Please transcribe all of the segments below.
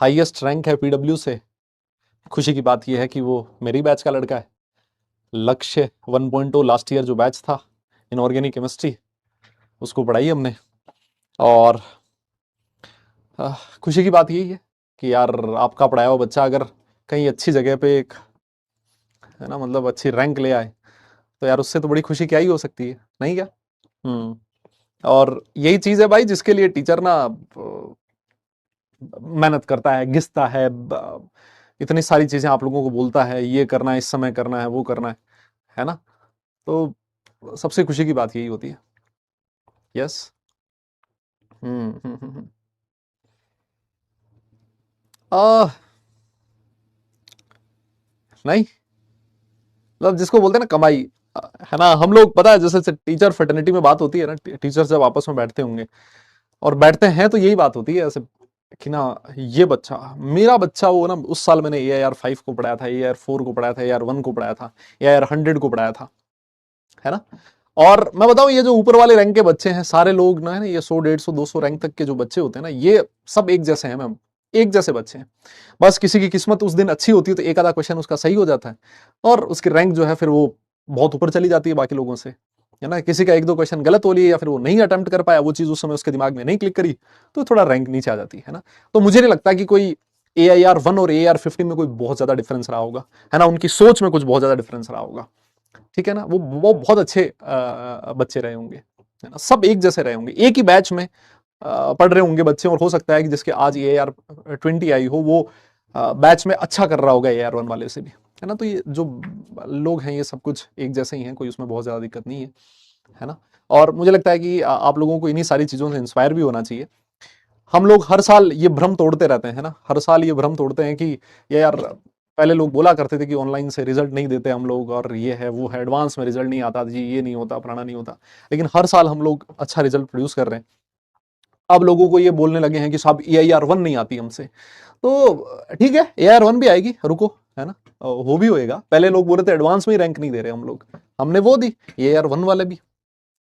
Highest rank है PW से। खुशी की बात यह है कि वो मेरी बैच का लड़का है। लक्ष्य 1.0 लास्ट ईयर जो बैच था इनऑर्गेनिक केमिस्ट्री, उसको पढ़ाई हमने। और खुशी की बात यही है कि यार आपका पढ़ाया हुआ बच्चा अगर कहीं अच्छी जगह पे एक, है ना, मतलब अच्छी रैंक ले आए, तो यार उससे तो बड़ी खुशी क्या ही हो सकती है, नहीं क्या? और यही चीज है भाई जिसके लिए टीचर ना मेहनत करता है, घिसता है, इतनी सारी चीजें आप लोगों को बोलता है, ये करना है, इस समय करना है, वो करना है ना? तो सबसे खुशी की बात यही होती है। यस। आ, नहीं, मतलब जिसको बोलते हैं ना कमाई, है ना, हम लोग पता है जैसे टीचर फ्रेटर्निटी में बात होती है ना, टीचर जब आपस में बैठते होंगे और बैठते हैं तो यही बात होती है ऐसे कि ना, ये बच्चा, मेरा बच्चा, वो ना उस साल मैंने AIR 5 को पढ़ाया था, AIR 4 को पढ़ाया था, AIR 1 को पढ़ाया था, AIR 100 को पढ़ाया था, है ना? और मैं बताऊं, ये जो ऊपर वाले रैंक के बच्चे हैं सारे लोग ना, है ना, ये 100 150 200 रैंक तक के जो बच्चे होते हैं ना, ये सब एक जैसे हैं मैम, एक जैसे बच्चे हैं। बस किसी की किस्मत उस दिन अच्छी होती है तो एक आधा क्वेश्चन उसका सही हो जाता है और उसकी रैंक जो है फिर वो बहुत ऊपर चली जाती है बाकी लोगों से, है ना? किसी का एक दो क्वेश्चन गलत हो लिया या फिर वो नहीं अटेम्प्ट कर पाया, वो चीज उस समय उसके दिमाग में नहीं क्लिक करी, तो थोड़ा रैंक नीचे आ जाती है ना? तो मुझे नहीं लगता कि कोई AIR 1 और AIR 15 में कोई बहुत ज्यादा डिफरेंस रहा होगा, है ना? उनकी सोच में कुछ बहुत ज्यादा डिफरेंस रहा होगा, ठीक है ना? वो बहुत अच्छे बच्चे रहे होंगे, है ना? सब एक जैसे रहे होंगे, एक ही बैच में पढ़ रहे होंगे बच्चे, और हो सकता है कि जिसके आज AIR 20 आई हो वो बैच में अच्छा कर रहा होगा AIR 1 वाले से भी, है ना? तो ये जो लोग हैं ये सब कुछ एक जैसे ही हैं, कोई उसमें बहुत ज्यादा दिक्कत नहीं है ना? और मुझे लगता है कि आप लोगों को इन्हीं सारी चीजों से इंस्पायर भी होना चाहिए। हम लोग हर साल ये भ्रम तोड़ते रहते हैं ना, हर साल ये भ्रम तोड़ते हैं कि ये यार, पहले लोग बोला करते थे कि ऑनलाइन से रिजल्ट नहीं देते हम लोग, और ये है वो है, एडवांस में रिजल्ट नहीं आता जी, ये नहीं होता, फलाना नहीं होता। लेकिन हर साल हम लोग अच्छा रिजल्ट प्रोड्यूस कर रहे हैं। अब लोगों को ये बोलने लगे हैं कि साहब AIR 1 नहीं आती हमसे, तो ठीक है, AIR 1 भी आएगी, रुको, है ना? वो भी होएगा। पहले लोग बोल रहे थे एडवांस में ही रैंक नहीं दे रहे हम लोग, हमने वो दी AIR 1 वाले भी,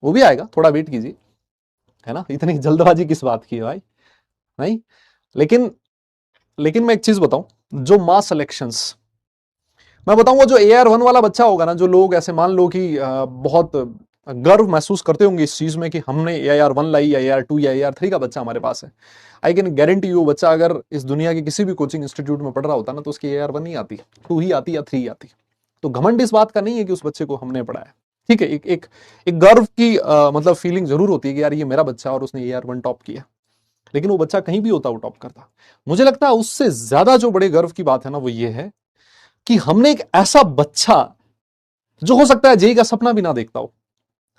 वो भी आएगा, थोड़ा वेट कीजिए, है ना? इतनी जल्दबाजी किस बात की है भाई? नहीं। लेकिन लेकिन मैं एक चीज बताऊं, जो मास सिलेक्शंस, मैं बताऊं, वो जो AIR 1 वाला बच्चा होगा ना, जो लोग ऐसे मान लो कि बहुत गर्व महसूस करते होंगे इस चीज में कि हमने AIR 1 लाई, या AIR 2 या AIR 3 का बच्चा हमारे पास है, आई कैन गारंटी यू, बच्चा अगर इस दुनिया के किसी भी कोचिंग इंस्टीट्यूट में पढ़ रहा होता ना, तो उसकी AIR 1 नहीं आती, 2 ही आती या 3 आती। तो घमंड इस बात का नहीं है कि उस बच्चे को हमने पढ़ाया, ठीक है, एक गर्व की मतलब फीलिंग जरूर होती है कि यार ये मेरा बच्चा और उसने AIR 1 टॉप किया। लेकिन वो बच्चा कहीं भी होता वो टॉप करता। मुझे लगता है उससे ज्यादा जो बड़े गर्व की बात है ना, वो ये है कि हमने एक ऐसा बच्चा, जो हो सकता है जेई का सपना भी ना देखता हो,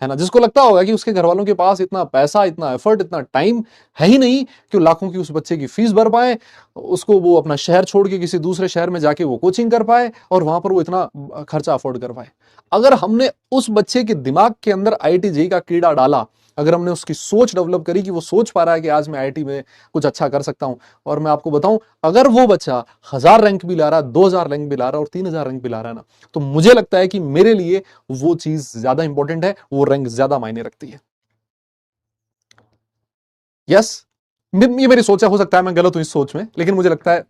है ना, जिसको लगता होगा कि उसके घर वालों के पास इतना पैसा, इतना एफर्ट, इतना टाइम है ही नहीं कि लाखों की उस बच्चे की फीस भर पाए, उसको वो अपना शहर छोड़ के किसी दूसरे शहर में जाके वो कोचिंग कर पाए और वहां पर वो इतना खर्चा अफोर्ड कर पाए। अगर हमने उस बच्चे के दिमाग के अंदर IIT जेई का कीड़ा डाला, अगर हमने उसकी सोच डेवलप करी कि वो सोच पा रहा है कि आज मैं IIT में कुछ अच्छा कर सकता हूं, और मैं आपको बताऊं, अगर वो बच्चा 1000 रैंक भी ला रहा है, 2000 रैंक भी ला रहा है और 3000 रैंक भी ला रहा है ना, तो मुझे लगता है कि मेरे लिए वो चीज ज्यादा इंपॉर्टेंट है, वो रैंक ज्यादा मायने रखती है। यस, ये मेरी सोच है, हो सकता है मैं गलत हूं इस सोच में, लेकिन मुझे लगता है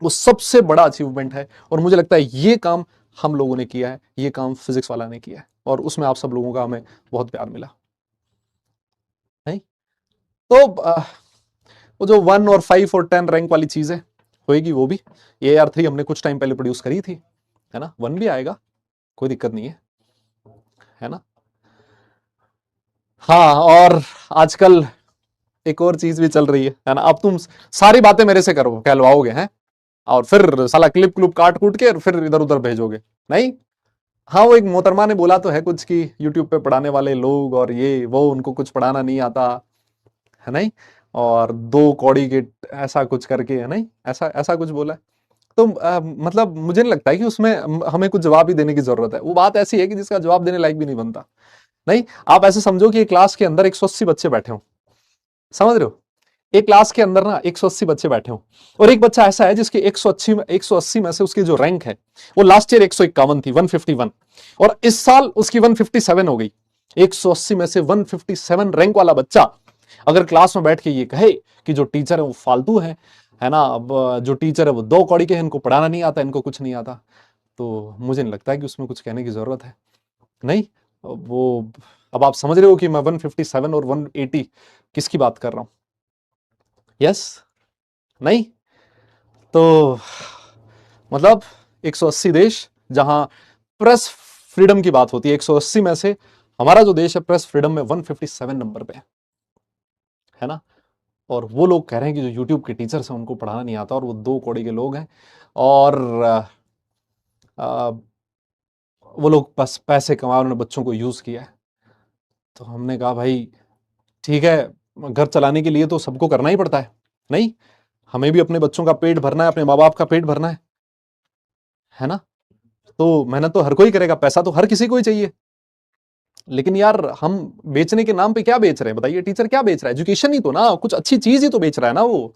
वो सबसे बड़ा अचीवमेंट है, और मुझे लगता है ये काम हम लोगों ने किया है, ये काम फिजिक्स वाला ने किया है, और उसमें आप सब लोगों का हमें बहुत प्यार मिला, नहीं? तो वो जो 1 और 5 और 10 रैंक वाली चीजें होएगी, वो भी AIR 3 हमने कुछ टाइम पहले प्रोड्यूस करी थी, है ना? 1 भी आएगा, कोई दिक्कत नहीं है ना? हाँ, और आजकल एक और चीज भी चल रही है ना? अब तुम सारी बातें मेरे से करो, कहलवाओगे हैं, और फिर साला क्लिप क्लुप काट कूट के फिर इधर उधर भेजोगे, नहीं? हाँ, वो एक मोहतरमा ने बोला तो है कुछ कि यूट्यूब पे पढ़ाने वाले लोग और ये वो, उनको कुछ पढ़ाना नहीं आता, है नहीं? और 2 कौड़ी के ऐसा कुछ करके, है नहीं, ऐसा ऐसा कुछ बोला है। तो मतलब मुझे नहीं लगता है कि उसमें हमें कुछ जवाब ही देने की जरूरत है। वो बात ऐसी है कि जिसका जवाब देने लायक भी नहीं बनता। नहीं, आप ऐसे समझो कि एक क्लास के अंदर 180 बच्चे बैठे हो, समझ रहे हो? एक क्लास के अंदर ना 180 बच्चे बैठे हो, और एक बच्चा ऐसा है जिसके 180 में से उसकी जो रैंक है वो लास्ट ईयर 151 थी, 151, और इस साल उसकी 157 हो गई। 180 में से 157 रैंक वाला बच्चा अगर क्लास में बैठ के ये कहे कि जो टीचर है वो फालतू है, है ना। अब जो टीचर है वो 2 कौड़ी के हैं, इनको पढ़ाना नहीं आता, इनको कुछ नहीं आता, तो मुझे नहीं लगता है कि उसमें कुछ कहने की जरूरत है। नहीं, वो अब आप समझ रहे हो कि मैं 157 और 180 किसकी बात कर रहा हूं। यस, नहीं तो मतलब 180 देश जहां प्रेस फ्रीडम की बात होती है, 180 में से हमारा जो देश है प्रेस फ्रीडम में 157 नंबर पे है ना। और वो लोग कह रहे हैं कि जो यूट्यूब के टीचर्स हैं उनको पढ़ाना नहीं आता, और वो 2 कौड़ी के लोग हैं, और आ, वो लोग बस पैसे कमा, उन्होंने बच्चों को यूज किया है। तो हमने कहा भाई ठीक है, घर चलाने के लिए तो सबको करना ही पड़ता है, नहीं, हमें भी अपने बच्चों का पेट भरना है, अपने माँ बाप का पेट भरना है ना। तो मेहनत तो हर कोई करेगा, पैसा तो हर किसी को ही चाहिए, लेकिन यार हम बेचने के नाम पे क्या बेच रहे हैं बताइए। टीचर क्या बेच रहा है? एजुकेशन ही तो ना, कुछ अच्छी चीज ही तो बेच रहा है ना वो।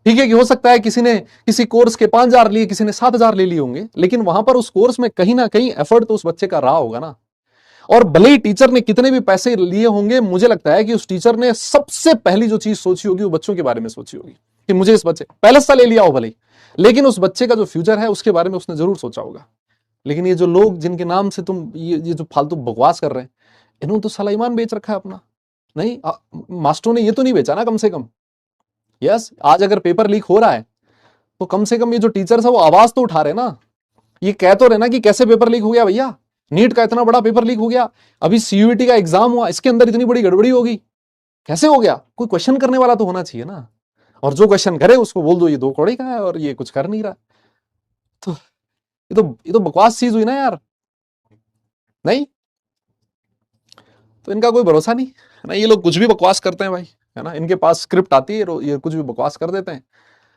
ठीक है कि हो सकता है किसी ने किसी कोर्स के 5,000 लिए, किसी ने 7,000 ले लिए होंगे, लेकिन वहां पर उस कोर्स में कहीं ना कहीं एफर्ट तो उस बच्चे का रहा होगा ना। और भले ही टीचर ने कितने भी पैसे लिए होंगे, मुझे लगता है कि उस टीचर ने सबसे पहली जो चीज सोची होगी वो बच्चों के बारे में सोची होगी, कि मुझे इस बच्चे पहले सा ले लिया हो भले ही, लेकिन उस बच्चे का जो फ्यूचर है उसके बारे में उसने जरूर सोचा होगा। लेकिन ये जो लोग जिनके नाम से तुम ये जो फालतू बकवास कर रहे हैं, इन्होंने तो साला ईमान बेच रखा है अपना। नहीं, मास्टरों ने ये तो नहीं बेचा ना कम से कम। यस, आज अगर पेपर लीक हो रहा है तो कम से कम ये जो टीचर्स है वो आवाज तो उठा रहे ना, ये कह तो रहे ना कि कैसे पेपर लीक हो गया भैया, नीट का इतना बड़ा पेपर लीक हो गया, अभी सीयूईटी का एग्जाम हुआ, इसके अंदर इतनी बड़ी गड़बड़ी होगी, कैसे हो गया? कोई क्वेश्चन करने वाला तो होना चाहिए ना। और जो क्वेश्चन करे उसको बोल दो ये 2 कौड़ी का है और ये कुछ कर नहीं रहा। तो ये तो बकवास चीज हुई ना यार। नहीं, तो इनका कोई भरोसा नहीं है ना, ये लोग कुछ भी बकवास करते हैं भाई, है ना। इनके पास स्क्रिप्ट आती है, ये कुछ भी बकवास कर देते हैं,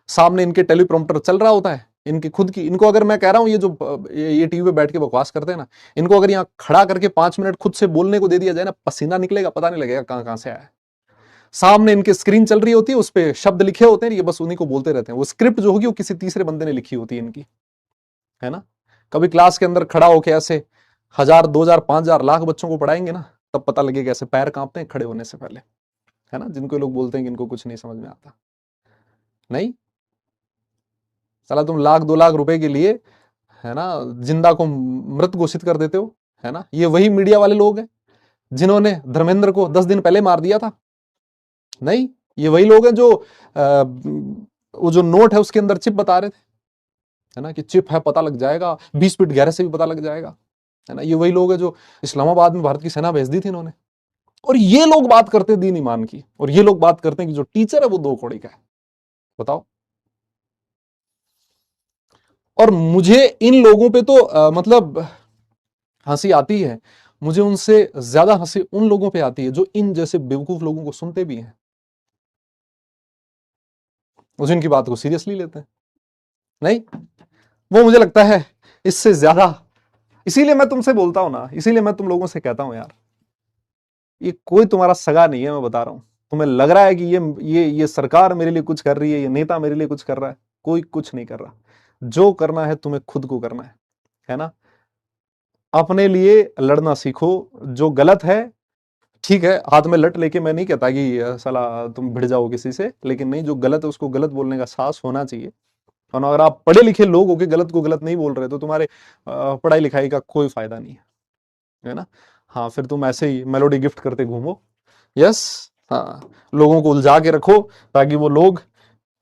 सामने इनके टेलीप्रॉम्प्टर चल रहा होता है, इनकी खुद की, इनको अगर मैं कह रहा हूं ये जो ये टीवी पे बैठ के बकवास करते हैं ना, इनको अगर यहाँ खड़ा करके 5 मिनट खुद से बोलने को दे दिया जाए ना, पसीना निकलेगा, पता नहीं लगेगा कहां कहां से आया है। सामने इनके स्क्रीन चल रही होती है, उस पर शब्द लिखे होते हैं, ये बस उन्हीं को बोलते रहते हैं, वो स्क्रिप्ट जो होगी वो किसी तीसरे बंदे ने लिखी होती है इनकी, है ना। कभी क्लास के अंदर खड़ा होके ऐसे 1,000 2,000 5,000 लाख बच्चों को पढ़ाएंगे ना, तब पता लगेगा ऐसे पैर कांपते हैं खड़े होने से पहले, है ना। जिनको लोग बोलते हैं कि इनको कुछ नहीं समझ में आता, नहीं, साला तुम 1,00,000 2,00,000 रुपए के लिए, है ना, जिंदा को मृत घोषित कर देते हो, है ना। ये वही मीडिया वाले लोग हैं जिन्होंने धर्मेंद्र को 10 दिन पहले मार दिया था। नहीं, ये वही लोग हैं जो वो जो नोट है उसके अंदर चिप बता रहे थे, है ना, कि चिप है, पता लग जाएगा, 20 फीट गहरे से भी पता लग जाएगा, है ना। ये वही लोग हैं जो इस्लामाबाद में भारत की सेना भेज दी थी इन्होंने। और ये लोग बात करते हैं दीन ईमान की, और ये लोग बात करते हैं कि जो टीचर है वो 2 कौड़ी का है। बताओ। और मुझे इन लोगों पे तो मतलब हंसी आती है, मुझे उनसे ज्यादा हंसी उन लोगों पे आती है जो इन जैसे बेवकूफ लोगों को सुनते भी हैं, मुझे इनकी बात को सीरियसली लेते हैं। नहीं, वो मुझे लगता है इससे ज्यादा, इसीलिए मैं तुमसे बोलता हूं ना, इसीलिए मैं तुम लोगों से कहता हूं यार, ये कोई तुम्हारा सगा नहीं है, मैं बता रहा हूं। तुम्हें लग रहा है कि ये सरकार मेरे लिए कुछ कर रही है, ये नेता मेरे लिए कुछ कर रहा है, कोई कुछ नहीं कर रहा। जो करना है तुम्हें खुद को करना है ना। अपने लिए लड़ना सीखो, जो गलत है ठीक है, हाथ में लट लेके मैं नहीं कहता कि साला तुम भिड़ जाओ किसी से, लेकिन नहीं, जो गलत है उसको गलत बोलने का साहस होना चाहिए। और अगर आप पढ़े लिखे लोग होके गलत को गलत नहीं बोल रहे तो तुम्हारे पढ़ाई लिखाई का कोई फायदा नहीं है ना। हाँ, फिर तुम ऐसे ही मेलोडी गिफ्ट करते घूमो। यस, हाँ, लोगों को उलझा के रखो ताकि वो लोग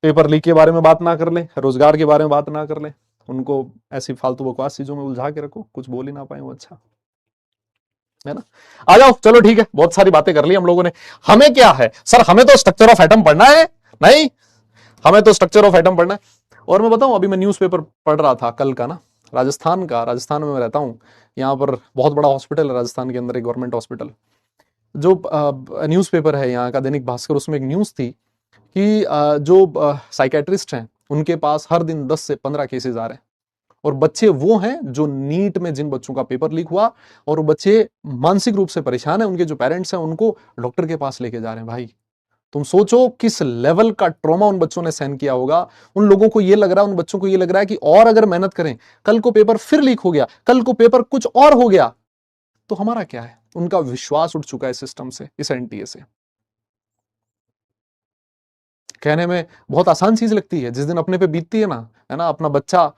पेपर लीक के बारे में बात ना कर लें, रोजगार के बारे में बात ना कर लें, उनको ऐसी फालतू बकवास चीजों में उलझा के रखो, कुछ बोल ही ना पाए वो, अच्छा, है ना। आ जाओ, चलो ठीक है, बहुत सारी बातें कर ली हम लोगों ने। हमें क्या है सर, हमें तो स्ट्रक्चर ऑफ एटम पढ़ना है। नहीं, हमें तो स्ट्रक्चर ऑफ एटम पढ़ना है। और मैं बताऊं, अभी मैं न्यूज़पेपर पढ़ रहा था कल का ना, राजस्थान का, राजस्थान में मैं रहता हूं, यहाँ पर बहुत बड़ा हॉस्पिटल है राजस्थान के अंदर, एक गवर्नमेंट हॉस्पिटल। जो न्यूज़पेपर है यहाँ का, दैनिक भास्कर, उसमें एक न्यूज़ थी कि जो साइकेट्रिस्ट हैं उनके पास हर दिन 10 से 15 केसेस आ रहे हैं, और बच्चे वो हैं जो नीट में जिन बच्चों का पेपर लीक हुआ, और वो बच्चे मानसिक रूप से परेशान हैं, उनके जो पेरेंट्स हैं उनको डॉक्टर के पास लेके जा रहे हैं। भाई तुम सोचो किस लेवल का ट्रॉमा उन बच्चों ने सहन किया होगा। उन लोगों को ये लग रहा है, उन बच्चों को ये लग रहा है कि और अगर मेहनत करें, कल को पेपर फिर लीक हो गया, कल को पेपर कुछ और हो गया तो हमारा क्या है। उनका विश्वास उठ चुका है सिस्टम से, इस एनटीए से। कहने में बहुत आसान चीज लगती है, जिस दिन अपने पे बीतती है ना, है ना, अपना बच्चा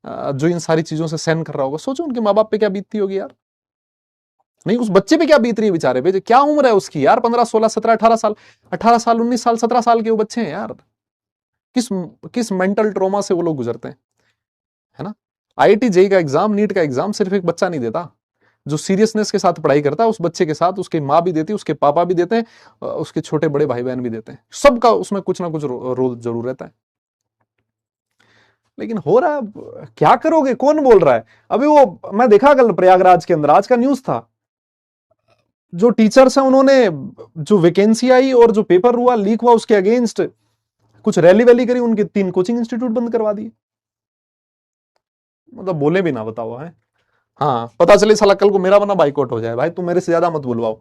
जो इन सारी चीजों से सहन कर रहा होगा, सोचो उनके माँ बाप पे क्या बीतती होगी यार। नहीं, उस बच्चे पे क्या बीत रही है बेचारे पे, क्या उम्र है उसकी यार, 15 16 17 18 साल, 18 साल 19 साल 17 साल के वो बच्चे हैं यार। किस किस मेंटल ट्रोमा से वो लोग गुजरते हैं, है ना। आईआईटी जेई का एग्जाम, नीट का एग्जाम सिर्फ एक बच्चा नहीं देता, जो सीरियसनेस के साथ पढ़ाई करता है उस बच्चे के साथ उसकी माँ भी देती है, उसके पापा भी देते हैं, उसके छोटे बड़े भाई बहन भी देते हैं, सबका उसमें कुछ ना कुछ रोल जरूर रहता है। लेकिन हो रहा है, क्या करोगे, कौन बोल रहा है। अभी वो मैं देखा कल प्रयागराज के अंदर, आज का न्यूज था, जो टीचर्स हैं उन्होंने जो वैकेंसी आई और जो पेपर हुआ लीक हुआ उसके अगेंस्ट कुछ रैली वैली करी, उनके 3 कोचिंग इंस्टीट्यूट बंद करवा दिए। मतलब बोले भी ना, बताओ है। हाँ, पता चले साला कल को मेरा बना बाइकआउट हो जाए, भाई तुम मेरे से ज्यादा मत बुलवाओ।